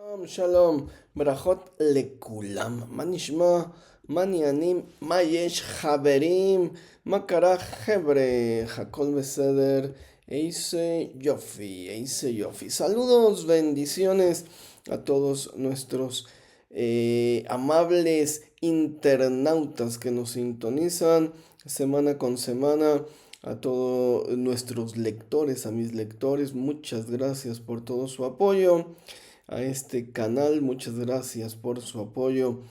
Shalom, Brachot lekulam, manishma, manianim, mayesh haverim, makara hebre, hakol beseder, eise yofi. Saludos, bendiciones a todos nuestros amables internautas que nos sintonizan semana con semana. A todos nuestros lectores, a mis lectores, muchas gracias por todo su apoyo a este canal. Muchas gracias por su apoyo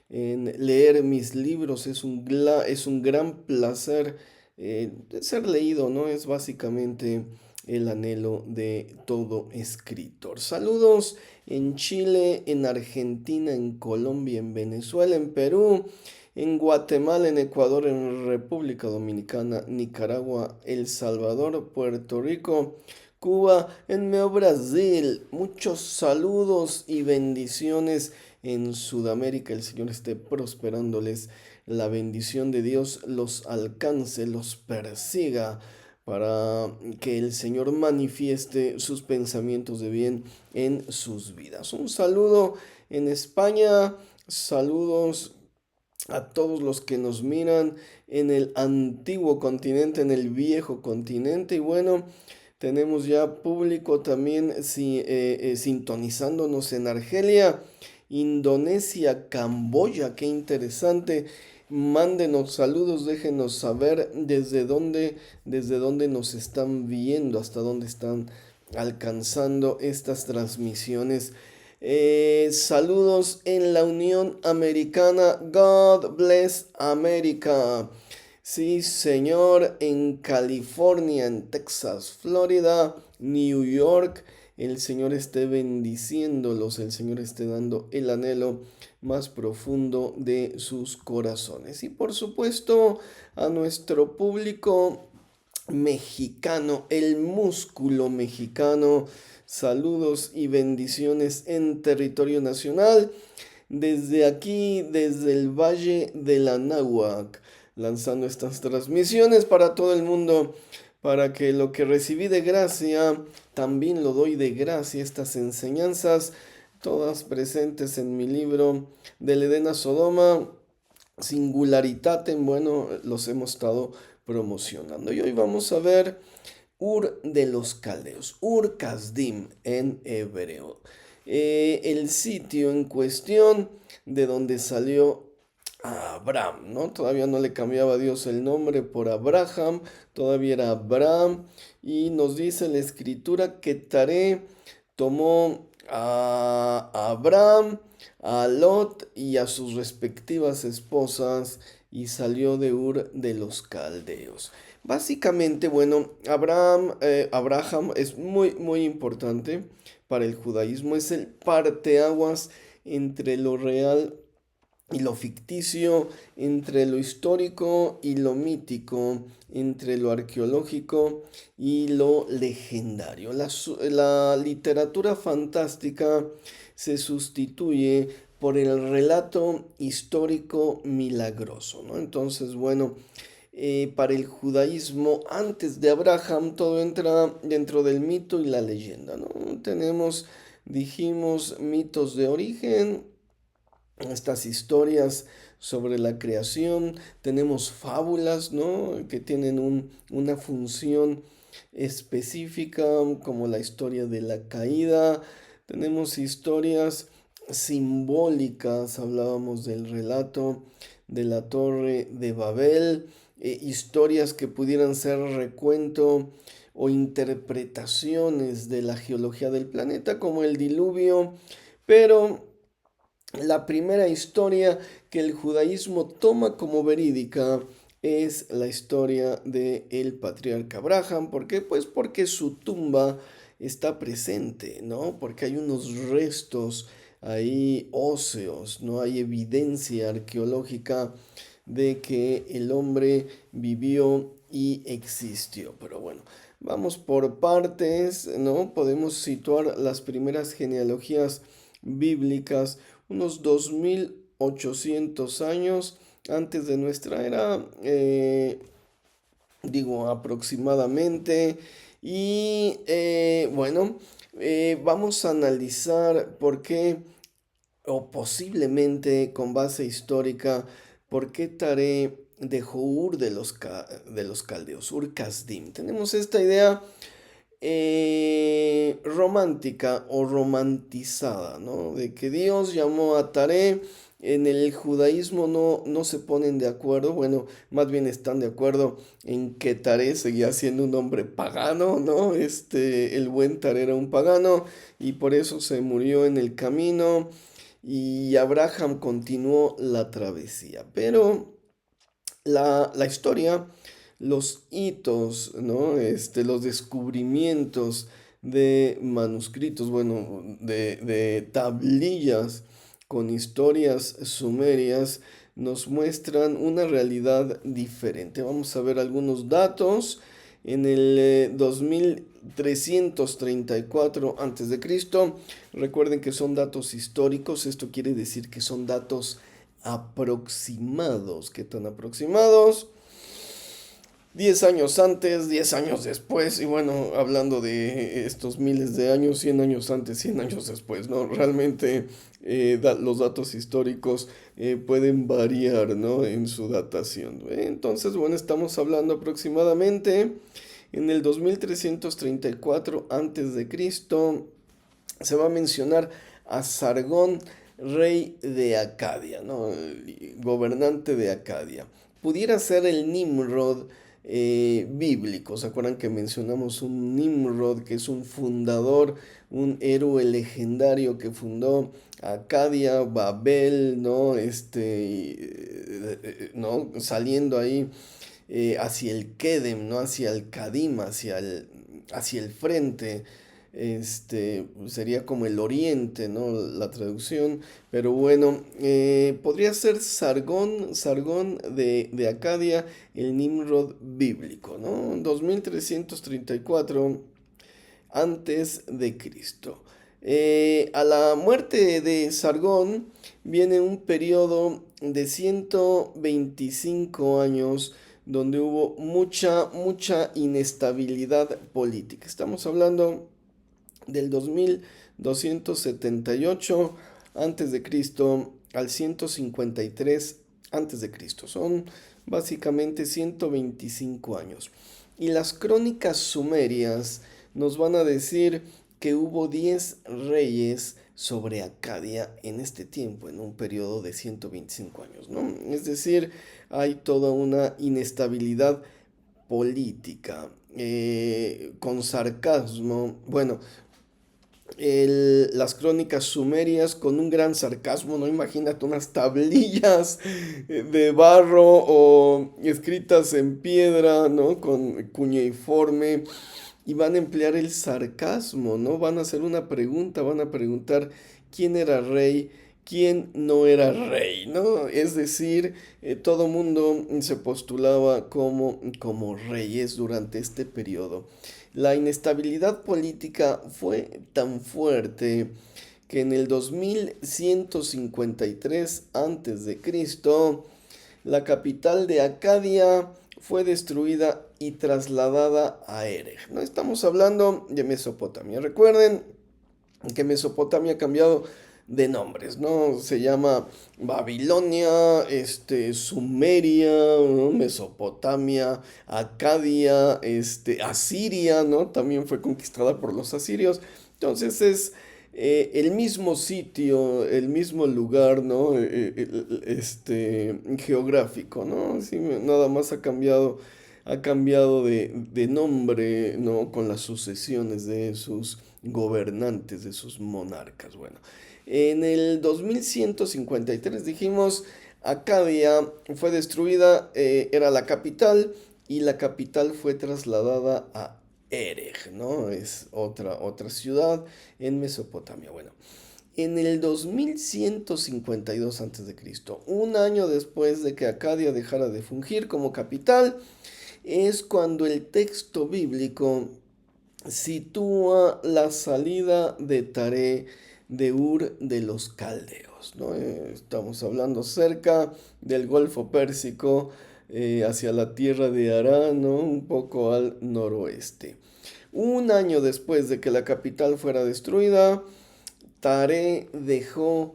en leer mis libros. Es un gran placer ser leído, ¿no? Es básicamente el anhelo de todo escritor. Saludos en Chile, en Argentina, en Colombia, en Venezuela, en Perú, en Guatemala, en Ecuador, en República Dominicana, Nicaragua, El Salvador, Puerto Rico, Cuba, en Meo Brasil. Muchos saludos y bendiciones en Sudamérica. El Señor esté prosperándoles. La bendición de Dios los alcance, los persiga, para que el Señor manifieste sus pensamientos de bien en sus vidas. Un saludo en España. Saludos a todos los que nos miran en el antiguo continente, en el viejo continente. Y bueno, tenemos ya público también sintonizándonos en Argelia, Indonesia, Camboya. Qué interesante. Mándenos saludos, déjenos saber desde dónde nos están viendo, hasta dónde están alcanzando estas transmisiones. Saludos en la Unión Americana. God bless America. Sí, señor, en California, en Texas, Florida, New York, el Señor esté bendiciéndolos, el Señor esté dando el anhelo más profundo de sus corazones. Y por supuesto, a nuestro público mexicano, el músculo mexicano, saludos y bendiciones en territorio nacional. Desde aquí, desde el Valle de la Náhuac, lanzando estas transmisiones para todo el mundo, para que lo que recibí de gracia, también lo doy de gracia. Estas enseñanzas, todas presentes en mi libro del Edén a Sodoma, Singularitatem, bueno, los hemos estado promocionando. Y hoy vamos a ver Ur de los Caldeos, Ur Kasdim en hebreo. El sitio en cuestión de donde salió Abraham, ¿no? Todavía no le cambiaba Dios el nombre por Abraham, todavía era Abraham. Y nos dice la escritura que Taré tomó a Abraham, a Lot y a sus respectivas esposas y salió de Ur de los Caldeos. Básicamente, bueno, Abraham es muy importante para el judaísmo. Es el parteaguas entre lo real y lo ficticio, entre lo histórico y lo mítico, entre lo arqueológico y lo legendario. La literatura fantástica se sustituye por el relato histórico milagroso, ¿no? Entonces, bueno, para el judaísmo, antes de Abraham, todo entra dentro del mito y la leyenda, ¿no? Tenemos, dijimos, mitos de origen, estas historias sobre la creación. Tenemos fábulas, ¿no? Que tienen una función específica, como la historia de la caída. Tenemos historias simbólicas, hablábamos del relato de la Torre de Babel, historias que pudieran ser recuento o interpretaciones de la geología del planeta, como el diluvio. Pero la primera historia que el judaísmo toma como verídica es la historia de el patriarca Abraham. ¿Por qué? Pues porque su tumba está presente, ¿no? Porque hay unos restos ahí óseos, no hay evidencia arqueológica de que el hombre vivió y existió. Pero bueno, vamos por partes, ¿no? Podemos situar las primeras genealogías bíblicas unos 2800 años antes de nuestra era, digo aproximadamente. Y bueno, vamos a analizar por qué, o posiblemente con base histórica, por qué Taré dejó Ur de los caldeos, Ur Kasdim. Tenemos esta idea romántica o romantizada, ¿no? De que Dios llamó a Taré. En el judaísmo no se ponen de acuerdo, bueno, más bien están de acuerdo en que Taré seguía siendo un hombre pagano, ¿no? El buen Taré era un pagano y por eso se murió en el camino y Abraham continuó la travesía. Pero la historia, los hitos, ¿no? Los descubrimientos de manuscritos, bueno, de tablillas con historias sumerias, nos muestran una realidad diferente. Vamos a ver algunos datos. En el 2334 a.C., recuerden que son datos históricos, esto quiere decir que son datos aproximados. ¿Qué tan aproximados? 10 años antes, 10 años después, y bueno, hablando de estos miles de años, 100 años antes, 100 años después, ¿no? Realmente los datos históricos pueden variar, ¿no? En su datación. Entonces, bueno, estamos hablando aproximadamente en el 2334 antes de Cristo. Se va a mencionar a Sargón, rey de Acadia, ¿no? El gobernante de Acadia. Pudiera ser el Nimrod bíblico. ¿Se acuerdan que mencionamos un Nimrod, que es un fundador, un héroe legendario que fundó Acadia, Babel, ¿no? ¿No? Saliendo ahí hacia el Kedem, ¿no? Hacia el Kadim, hacia el frente. Sería como el oriente, ¿no? La traducción. Pero bueno, podría ser Sargón de Acadia, el Nimrod bíblico, ¿no? 2334 antes de Cristo. A la muerte de Sargón viene un periodo de 125 años donde hubo mucha inestabilidad política. Estamos hablando del 2278 antes de Cristo al 153 antes de Cristo. Son básicamente 125 años. Y las crónicas sumerias nos van a decir que hubo 10 reyes sobre Acadia en este tiempo, en un periodo de 125 años, ¿no? Es decir, hay toda una inestabilidad política, con sarcasmo. Bueno, las crónicas sumerias con un gran sarcasmo, ¿no? Imagínate unas tablillas de barro o escritas en piedra, ¿no? Con cuñeiforme y van a emplear el sarcasmo, ¿no? Van a hacer una pregunta, van a preguntar quién era rey, quién no era rey, ¿no? Es decir, todo mundo se postulaba como reyes durante este periodo. La inestabilidad política fue tan fuerte que en el 2153 a.C., la capital de Acadia fue destruida y trasladada a Erech. No estamos hablando de Mesopotamia. Recuerden que Mesopotamia ha cambiado de nombres, ¿no? Se llama Babilonia, Sumeria, ¿no? Mesopotamia, Acadia, Asiria, ¿no? También fue conquistada por los asirios. Entonces es el mismo sitio, el mismo lugar, ¿no? Geográfico, ¿no? Sí, nada más ha cambiado de nombre, ¿no? Con las sucesiones de sus gobernantes, de sus monarcas. Bueno, en el 2153 dijimos, Acadia fue destruida, era la capital, y la capital fue trasladada a Erech, ¿no? Es otra ciudad en Mesopotamia. Bueno, en el 2152 a.C., un año después de que Acadia dejara de fungir como capital, es cuando el texto bíblico sitúa la salida de Taré de Ur de los Caldeos, ¿no? Estamos hablando cerca del Golfo Pérsico, hacia la tierra de Arán, ¿no? Un poco al noroeste. Un año después de que la capital fuera destruida, Taré dejó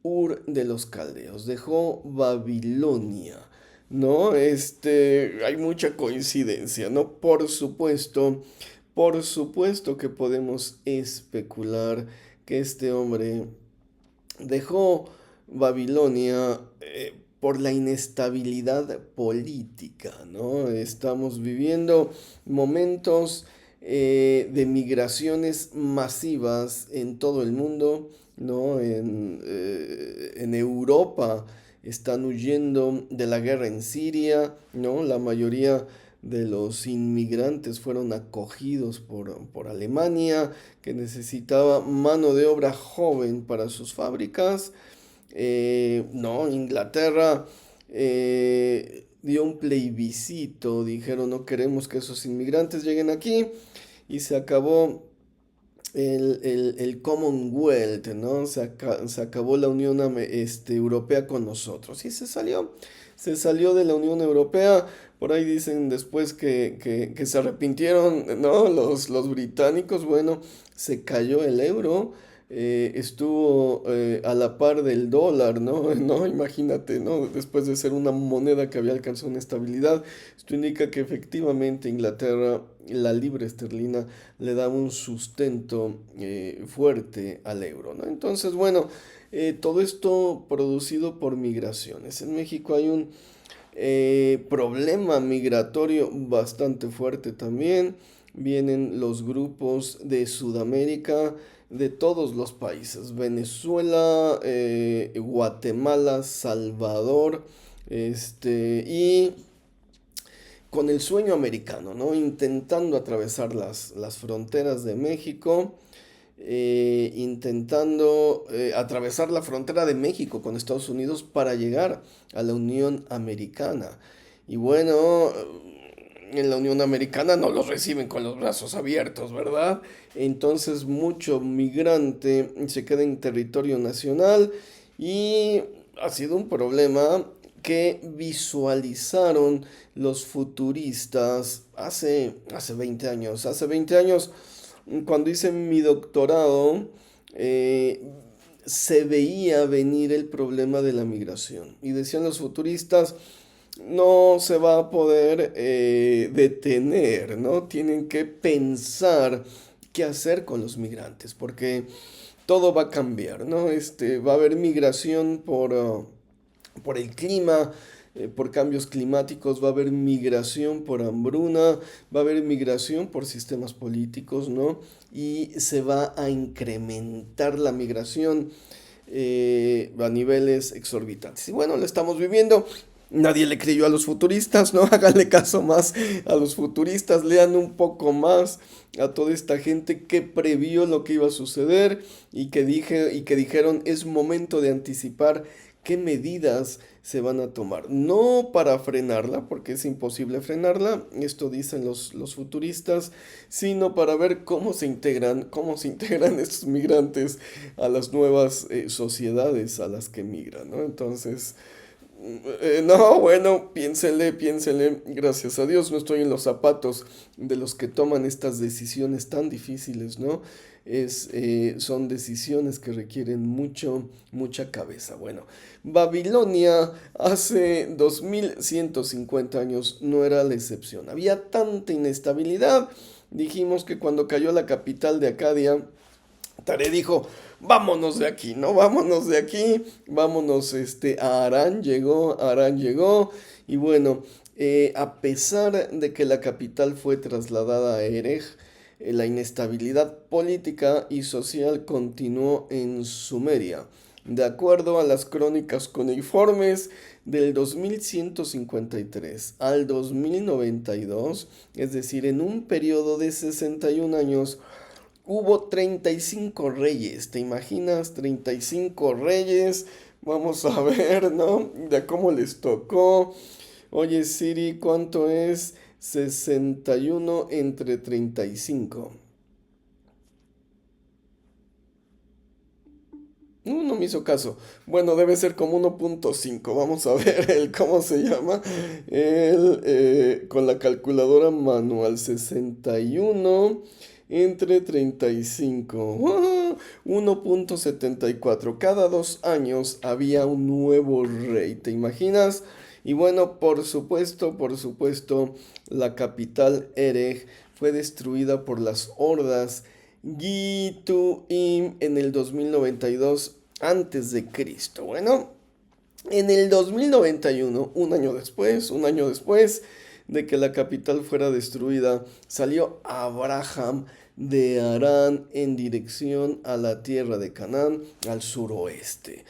Ur de los Caldeos, dejó Babilonia, ¿no? Hay mucha coincidencia, ¿no? Por supuesto que podemos especular que este hombre dejó Babilonia por la inestabilidad política, ¿no? Estamos viviendo momentos de migraciones masivas en todo el mundo, ¿no? En Europa están huyendo de la guerra en Siria, ¿no? La mayoría de los inmigrantes fueron acogidos por Alemania, que necesitaba mano de obra joven para sus fábricas. No, Inglaterra dio un plebiscito, dijeron no queremos que esos inmigrantes lleguen aquí y se acabó el Commonwealth, ¿no? Se acabó la Unión Europea con nosotros y se salió de la Unión Europea. Por ahí dicen después que se arrepintieron, ¿no? Los británicos, bueno, se cayó el euro. Estuvo a la par del dólar, ¿no? No, imagínate, ¿no? Después de ser una moneda que había alcanzado una estabilidad, esto indica que efectivamente Inglaterra, la libra esterlina, le da un sustento fuerte al euro, ¿no? Entonces, bueno, todo esto producido por migraciones. En México hay un problema migratorio bastante fuerte también. Vienen los grupos de Sudamérica, de todos los países, Venezuela, Guatemala, Salvador, y con el sueño americano, ¿no? Intentando atravesar las fronteras de México, intentando atravesar la frontera de México con Estados Unidos para llegar a la Unión Americana. Y bueno, en la Unión Americana no los reciben con los brazos abiertos, ¿verdad? Entonces mucho migrante se queda en territorio nacional y ha sido un problema que visualizaron los futuristas hace 20 años. Hace 20 años, cuando hice mi doctorado, eh, se veía venir el problema de la migración. Y decían los futuristas, no se va a poder detener, ¿no? Tienen que pensar qué hacer con los migrantes, porque todo va a cambiar, ¿no? Va a haber migración por el clima, por cambios climáticos, va a haber migración por hambruna, va a haber migración por sistemas políticos, ¿no? Y se va a incrementar la migración a niveles exorbitantes. Y bueno, lo estamos viviendo. Nadie le creyó a los futuristas, ¿no? Háganle caso más a los futuristas, lean un poco más a toda esta gente que previó lo que iba a suceder y que dijeron es momento de anticipar qué medidas se van a tomar. No para frenarla, porque es imposible frenarla, esto dicen los futuristas, sino para ver cómo se integran estos migrantes a las nuevas sociedades a las que migran, ¿no? Entonces, no, bueno, piénsele, gracias a Dios no estoy en los zapatos de los que toman estas decisiones tan difíciles, ¿no? Son decisiones que requieren mucha cabeza. Bueno, Babilonia hace 2150 años no era la excepción. Había tanta inestabilidad. Dijimos que cuando cayó la capital de Acadia, Tare dijo, vámonos de aquí, ¿no? Vámonos de aquí, vámonos a Arán llegó, y bueno, a pesar de que la capital fue trasladada a Erech, la inestabilidad política y social continuó en Sumeria. De acuerdo a las crónicas cuneiformes, del 2153 al 2092, es decir, en un periodo de 61 años, hubo 35 reyes, ¿te imaginas? 35 reyes. Vamos a ver, ¿no? De cómo les tocó. Oye, Siri, ¿cuánto es 61 entre 35? No me hizo caso. Bueno, debe ser como 1.5. Vamos a ver el cómo se llama. Con la calculadora manual. 61 entre 35. 1.74. Cada 2 años había un nuevo rey. ¿Te imaginas? Y bueno, por supuesto, la capital Erech fue destruida por las hordas Gituim en el 2092 antes de Cristo. Bueno, en el 2091, un año después de que la capital fuera destruida, salió Abraham de Harán en dirección a la tierra de Canaán al suroeste.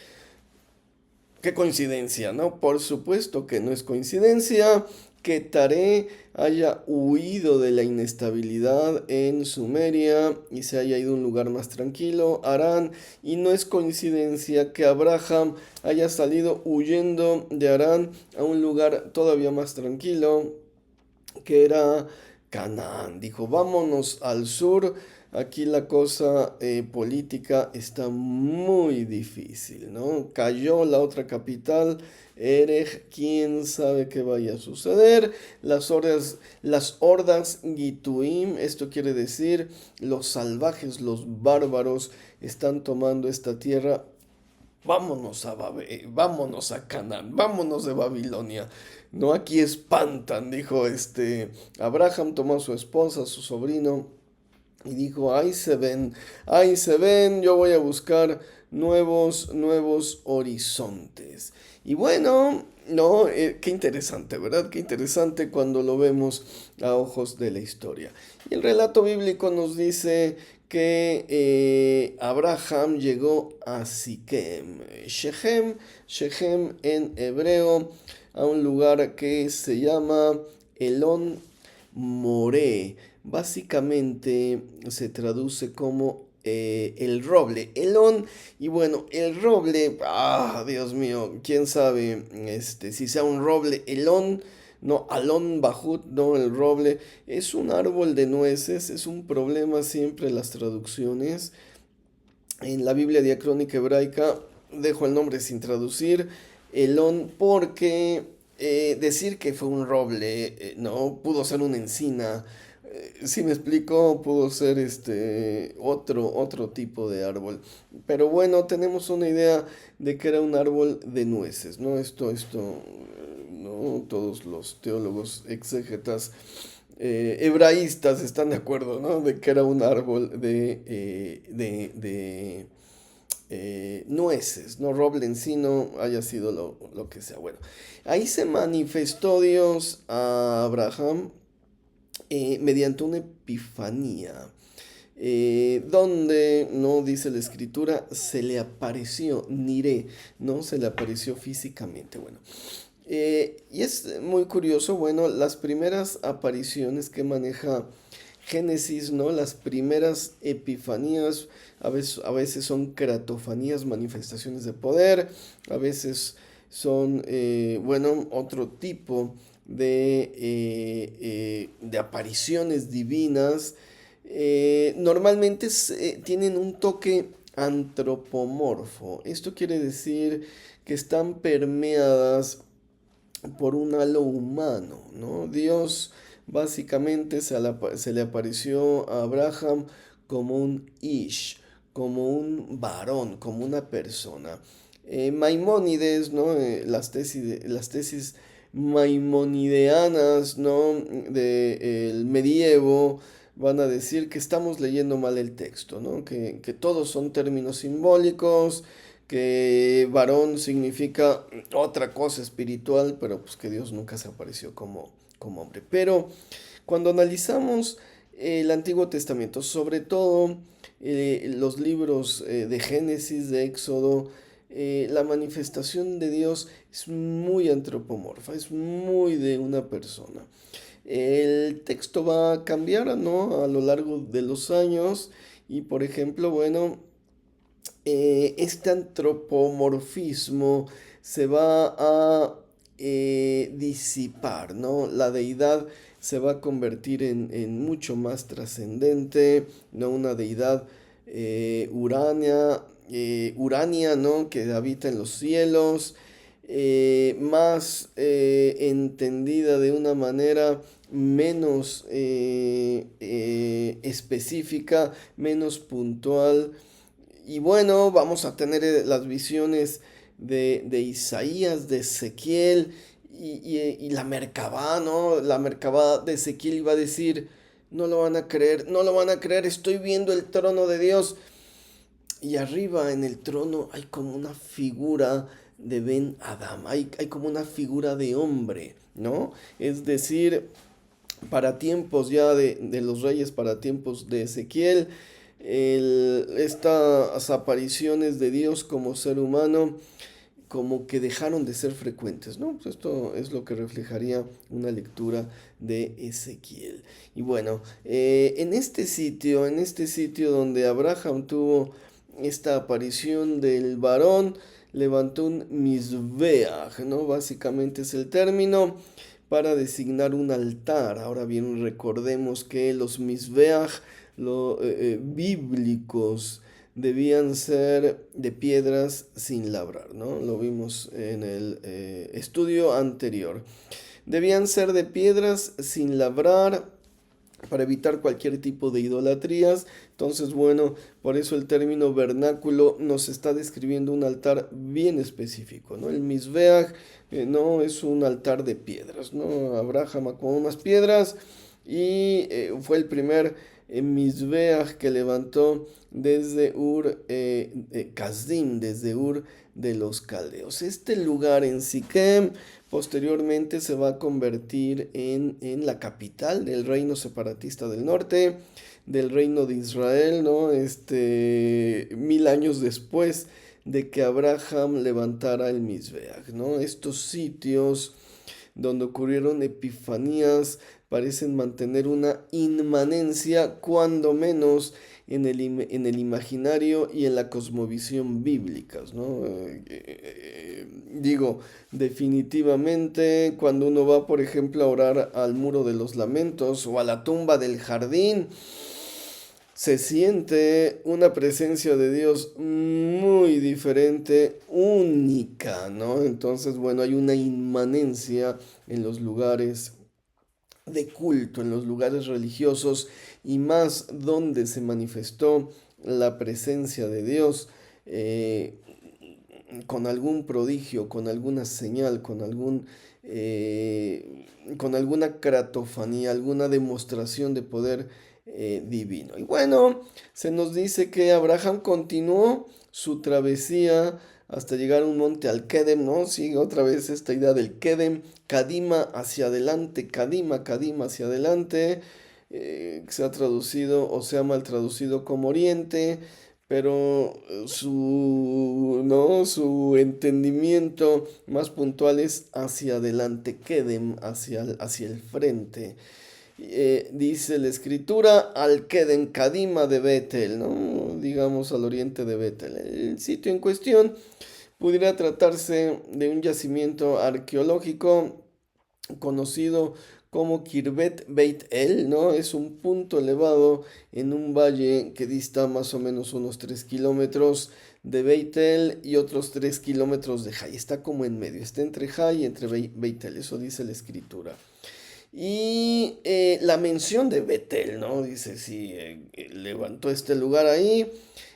Qué coincidencia, ¿no? Por supuesto que no es coincidencia que Taré haya huido de la inestabilidad en Sumeria y se haya ido a un lugar más tranquilo, Harán, y no es coincidencia que Abraham haya salido huyendo de Harán a un lugar todavía más tranquilo, que era Canaán. Dijo, vámonos al sur. Aquí la cosa política está muy difícil, ¿no? Cayó la otra capital, Erech, quién sabe qué vaya a suceder. Las hordas Gituim, esto quiere decir los salvajes, los bárbaros, están tomando esta tierra. Vámonos a Canaán, vámonos de Babilonia. No aquí espantan, dijo Abraham tomó a su esposa, a su sobrino, y dijo, ahí se ven, yo voy a buscar nuevos horizontes. Y bueno, no, qué interesante, ¿verdad? Qué interesante cuando lo vemos a ojos de la historia. Y el relato bíblico nos dice que Abraham llegó a Siquem, Shechem en hebreo, a un lugar que se llama Elón Moré. Básicamente se traduce como el roble, Elón, y bueno, el roble, Dios mío, quién sabe, si sea un roble, Elón, no, Alon Bahut, no, el roble, es un árbol de nueces, es un problema siempre las traducciones. En la Biblia diacrónica hebraica dejo el nombre sin traducir, Elón, porque decir que fue un roble, no, pudo ser una encina. Si me explico, pudo ser otro tipo de árbol. Pero bueno, tenemos una idea de que era un árbol de nueces, ¿no? ¿No? Todos los teólogos exégetas hebraístas están de acuerdo, ¿no? De que era un árbol de nueces, no roble encino, haya sido lo que sea. Bueno, ahí se manifestó Dios a Abraham mediante una epifanía, donde, no dice la escritura, se le apareció, Niré, no se le apareció físicamente. Bueno, y es muy curioso, bueno, las primeras apariciones que maneja Génesis, ¿no? Las primeras epifanías, a veces son cratofanías, manifestaciones de poder, a veces son, bueno, otro tipo de apariciones divinas. Normalmente tienen un toque antropomorfo. Esto quiere decir que están permeadas por un halo humano, ¿no? Dios básicamente se le apareció a Abraham como un ish, como un varón, como una persona. Maimónides, ¿no? Las tesis maimonideanas, ¿no? Del medievo van a decir que estamos leyendo mal el texto, ¿no? Que todos son términos simbólicos, que varón significa otra cosa espiritual, pero pues que Dios nunca se apareció como hombre. Pero cuando analizamos el Antiguo Testamento, sobre todo los libros de Génesis, de Éxodo, la manifestación de Dios es muy antropomorfa, es muy de una persona. El texto va a cambiar, ¿no? A lo largo de los años y, por ejemplo, bueno, este antropomorfismo se va a disipar, ¿no? La deidad se va a convertir en mucho más trascendente, ¿no? Una deidad uránea, Urania, ¿no? Que habita en los cielos, más entendida de una manera menos específica, menos puntual. Y bueno, vamos a tener las visiones de Isaías, de Ezequiel y la Merkabá, ¿no? La Merkabá de Ezequiel iba a decir, no lo van a creer, no lo van a creer, estoy viendo el trono de Dios. Y arriba en el trono hay como una figura de Ben Adam, hay como una figura de hombre, ¿no? Es decir, para tiempos ya de los reyes, para tiempos de Ezequiel, estas apariciones de Dios como ser humano como que dejaron de ser frecuentes, ¿no? Pues esto es lo que reflejaría una lectura de Ezequiel. Y bueno, en este sitio donde Abraham tuvo esta aparición del varón, levantó un misbeach, ¿no? Básicamente es el término para designar un altar. Ahora bien, recordemos que los misbeach bíblicos debían ser de piedras sin labrar, ¿no? Lo vimos en el estudio anterior. Debían ser de piedras sin labrar para evitar cualquier tipo de idolatrías. Entonces, bueno, por eso el término vernáculo nos está describiendo un altar bien específico, ¿no? El Misbeach no es un altar de piedras, ¿no? Abraham con unas piedras y fue el primer Misbeach que levantó desde Kasdim, desde Ur de los Caldeos. Este lugar en Siquem posteriormente se va a convertir en la capital del reino separatista del norte, del reino de Israel, ¿no? 1000 años después de que Abraham levantara el Misbeach, ¿no? Estos sitios donde ocurrieron epifanías parecen mantener una inmanencia, cuando menos en el imaginario y en la cosmovisión bíblicas, ¿no? Digo, definitivamente cuando uno va, por ejemplo, a orar al muro de los lamentos o a la tumba del jardín, se siente una presencia de Dios muy diferente, única, ¿no? Entonces, bueno, hay una inmanencia en los lugares de culto, en los lugares religiosos y más donde se manifestó la presencia de Dios con algún prodigio, con alguna señal, con alguna cratofanía, alguna demostración de poder divino. Y bueno, se nos dice que Abraham continuó su travesía hasta llegar a un monte al Kedem, ¿no? Sigue otra vez esta idea del Kedem, Kadima hacia adelante, Kadima hacia adelante, que se ha traducido o se ha mal traducido como Oriente, pero ¿no? Su entendimiento más puntual es hacia adelante, Kedem, hacia el frente. Dice la escritura, al Kedem Kadima de Betel, ¿no? Digamos al oriente de Betel. El sitio en cuestión pudiera tratarse de un yacimiento arqueológico conocido como Kirbet Beit El, ¿no? Es un punto elevado en un valle que dista más o menos unos 3 kilómetros de Beit El y otros 3 kilómetros de Jai. Está como en medio, está entre Jai y entre Beit El, eso dice la escritura. Y la mención de Betel, ¿no? Dice, sí, levantó este lugar ahí,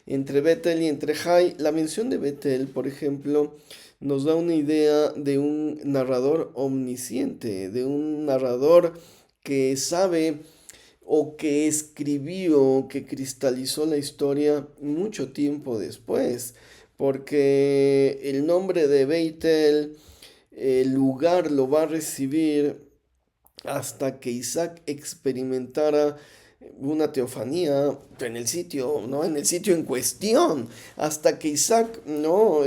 entre Betel y entre Jai. La mención de Betel, por ejemplo, nos da una idea de un narrador omnisciente, de un narrador que sabe o que escribió, que cristalizó la historia mucho tiempo después, porque el nombre de Betel, el lugar lo va a recibir hasta que Isaac experimentara una teofanía en el sitio, ¿no? En el sitio en cuestión, hasta que Isaac, ¿no?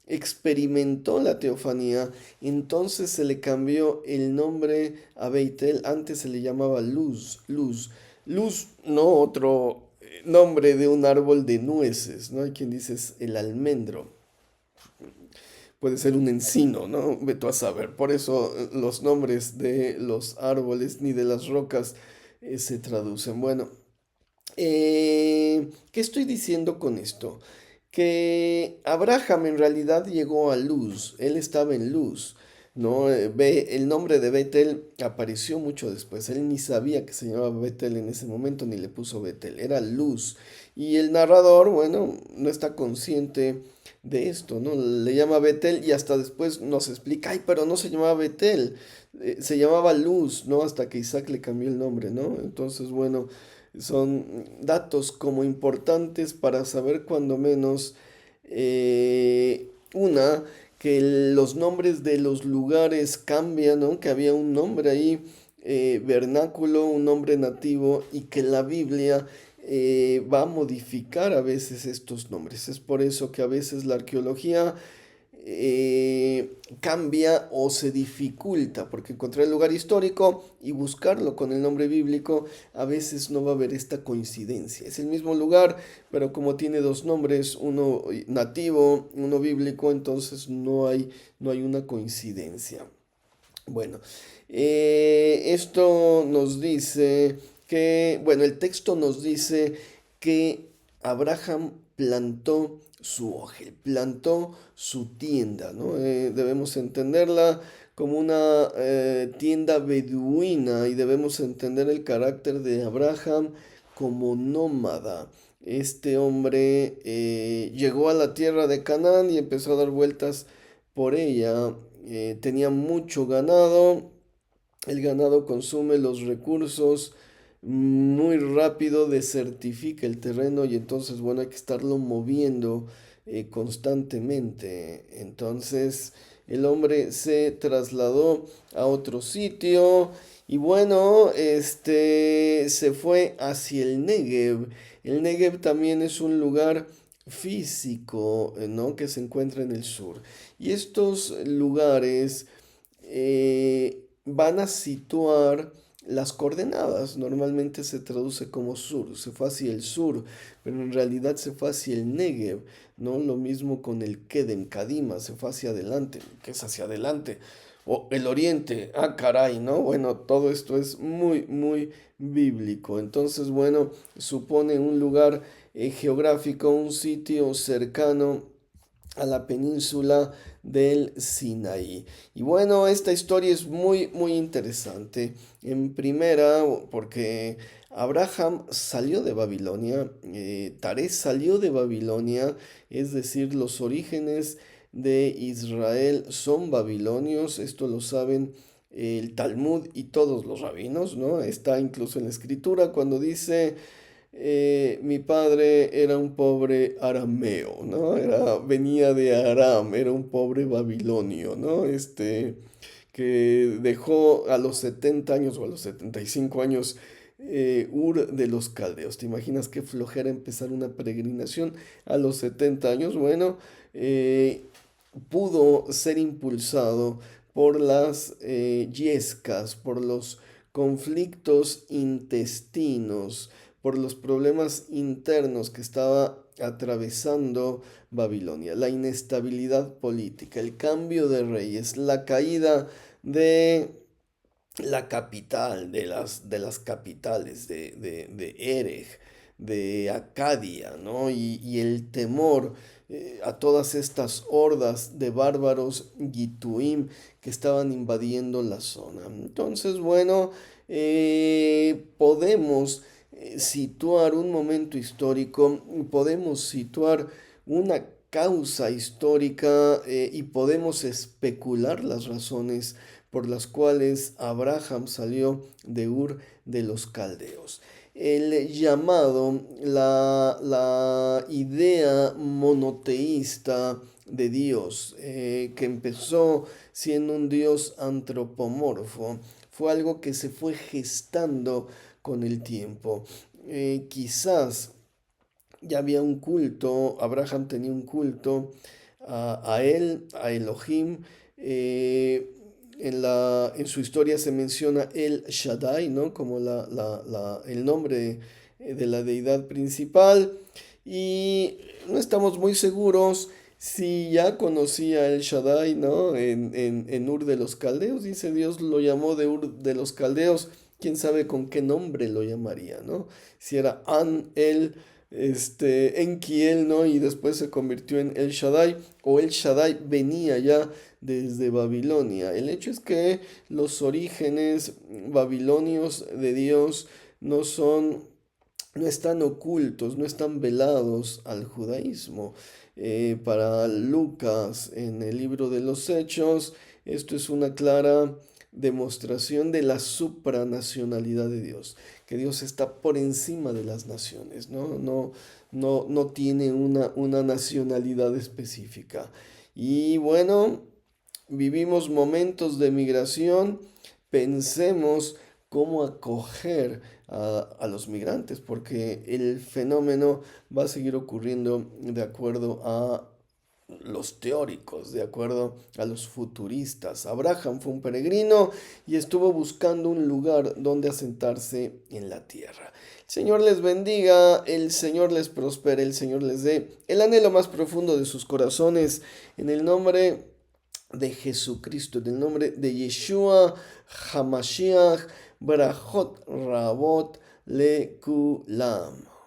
Experimentó la teofanía, entonces se le cambió el nombre a Beitel, antes se le llamaba Luz, no otro nombre de un árbol de nueces, ¿no? Hay quien dice es el almendro, puede ser un encino, ¿no? Ve tú a saber. Por eso los nombres de los árboles ni de las rocas se traducen. Bueno, ¿Qué estoy diciendo con esto? Que Abraham en realidad llegó a Luz, él estaba en Luz, ¿no? El nombre de Betel apareció mucho después, él ni sabía que se llamaba Betel en ese momento, ni le puso Betel, era Luz. Y el narrador, bueno, no está consciente de esto, ¿no? Le llama Betel y hasta después nos explica, ay, pero no se llamaba Betel, se llamaba Luz, ¿no? Hasta que Isaac le cambió el nombre, ¿no? Entonces, bueno, son datos como importantes para saber cuando menos una, que los nombres de los lugares cambian, ¿no? Que había un nombre ahí, vernáculo, un nombre nativo, y que la Biblia va a modificar a veces estos nombres. Es por eso que a veces la arqueología cambia o se dificulta, porque encontrar el lugar histórico y buscarlo con el nombre bíblico, a veces no va a haber esta coincidencia. Es el mismo lugar, pero como tiene dos nombres, uno nativo, uno bíblico, entonces no hay una coincidencia. Bueno, esto nos dice que, bueno, el texto nos dice que Abraham plantó su oje, plantó su tienda, ¿no? Debemos entenderla como una tienda beduina y debemos entender el carácter de Abraham como nómada. Este hombre llegó a la tierra de Canaán y empezó a dar vueltas por ella. Tenía mucho ganado, el ganado consume los recursos muy rápido, desertifica el terreno y entonces, bueno, hay que estarlo moviendo constantemente. Entonces, el hombre se trasladó a otro sitio y bueno, se fue hacia el Negev. El Negev también es un lugar físico, ¿no? Que se encuentra en el sur. Y estos lugares van a situar las coordenadas. Normalmente se traduce como sur, se fue hacia el sur, pero en realidad se fue hacia el Negev, ¿no? Lo mismo con el Kedem, Kadima, se fue hacia adelante, que es hacia adelante. O el oriente, ah, caray, ¿no? Bueno, todo esto es muy, muy bíblico. Entonces, bueno, supone un lugar geográfico, un sitio cercano a la península del Sinaí. Y bueno, esta historia es muy, muy interesante. En primera, porque Abraham salió de Babilonia, Taré salió de Babilonia, es decir, los orígenes de Israel son babilonios, esto lo saben el Talmud y todos los rabinos, ¿no? Está incluso en la escritura cuando dice mi padre era un pobre arameo, ¿no? Venía de Aram, era un pobre babilonio, ¿no? Que dejó a los 70 años o a los 75 años Ur de los Caldeos. ¿Te imaginas qué flojera empezar una peregrinación a los 70 años? Bueno, pudo ser impulsado por las yescas, por los conflictos intestinos, por los problemas internos que estaba atravesando Babilonia, la inestabilidad política, el cambio de reyes, la caída de la capital, de las capitales, de Erech, de Acadia, ¿no? Y el temor a todas estas hordas de bárbaros Gituim que estaban invadiendo la zona. Entonces, bueno, podemos situar un momento histórico, podemos situar una causa histórica y podemos especular las razones por las cuales Abraham salió de Ur de los Caldeos. El llamado, la idea monoteísta de Dios, que empezó siendo un Dios antropomorfo, fue algo que se fue gestando con el tiempo. Quizás ya había un culto, Abraham tenía un culto a él, a Elohim. En su historia se menciona el Shaddai, ¿no? Como el nombre de la deidad principal. Y no estamos muy seguros si ya conocía el Shaddai, ¿no? En Ur de los Caldeos, dice Dios lo llamó de Ur de los Caldeos quién sabe con qué nombre lo llamaría, ¿no? Si era An, El, Enkiel, ¿no? Y después se convirtió en El Shaddai, o El Shaddai venía ya desde Babilonia. El hecho es que los orígenes babilonios de Dios no son, no están ocultos, no están velados al judaísmo. Para Lucas, en el libro de los Hechos, esto es una clara demostración de la supranacionalidad de Dios, que Dios está por encima de las naciones, no tiene una nacionalidad específica. Y bueno, vivimos momentos de migración, pensemos cómo acoger a los migrantes, porque el fenómeno va a seguir ocurriendo de acuerdo a los teóricos, de acuerdo a los futuristas. Abraham fue un peregrino y estuvo buscando un lugar donde asentarse en la tierra. El Señor les bendiga, el Señor les prospere, el Señor les dé el anhelo más profundo de sus corazones, en el nombre de Jesucristo, en el nombre de Yeshua Hamashiach, Barajot Rabot Lekulam.